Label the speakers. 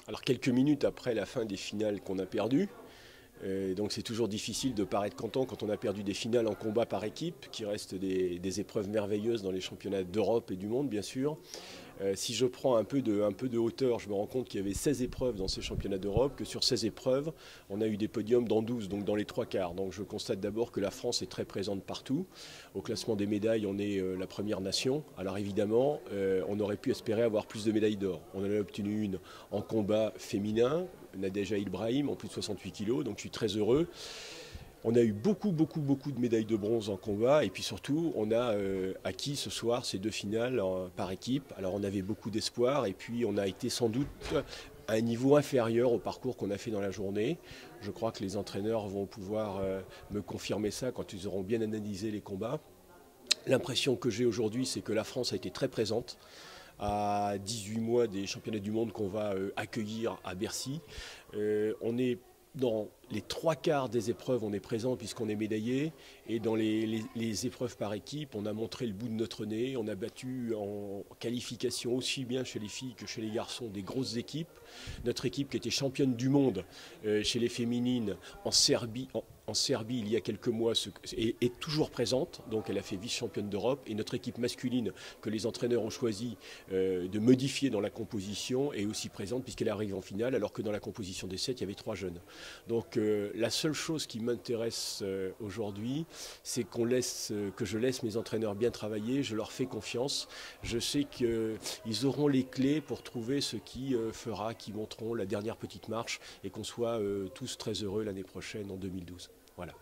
Speaker 1: Alors quelques minutes après la fin des finales qu'on a perdues, donc c'est toujours difficile de paraître content quand on a perdu des finales en combat par équipe, qui restent des épreuves merveilleuses dans les championnats d'Europe et du monde bien sûr. Si je prends un peu de hauteur, je me rends compte qu'il y avait 16 épreuves dans ces championnats d'Europe, que sur 16 épreuves, on a eu des podiums dans 12, donc dans les trois quarts. Donc je constate d'abord que la France est très présente partout. Au classement des médailles, on est la première nation. Alors évidemment, on aurait pu espérer avoir plus de médailles d'or. On en a obtenu une en combat féminin, Nadège Ibrahim, en plus de 68 kilos, donc je suis très heureux. On a eu beaucoup de médailles de bronze en combat et puis surtout on a acquis ce soir ces deux finales par équipe. Alors on avait beaucoup d'espoir et puis on a été sans doute à un niveau inférieur au parcours qu'on a fait dans la journée. Je crois que les entraîneurs vont pouvoir me confirmer ça quand ils auront bien analysé les combats. L'impression que j'ai aujourd'hui, c'est que la France a été très présente à 18 mois des championnats du monde qu'on va accueillir à Bercy. On est dans les trois quarts des épreuves, on est présent puisqu'on est médaillé. Et dans les épreuves par équipe, on a montré le bout de notre nez. On a battu en qualification aussi bien chez les filles que chez les garçons des grosses équipes. Notre équipe qui était championne du monde chez les féminines en Serbie, il y a quelques mois est toujours présente, donc elle a fait vice-championne d'Europe. Et notre équipe masculine que les entraîneurs ont choisi de modifier dans la composition est aussi présente puisqu'elle arrive en finale, alors que dans la composition des 7, il y avait 3 jeunes. Donc la seule chose qui m'intéresse aujourd'hui, c'est que je laisse mes entraîneurs bien travailler, je leur fais confiance. Je sais qu'ils auront les clés pour trouver ce qui fera, qui monteront la dernière petite marche et qu'on soit tous très heureux l'année prochaine en 2012. Voilà.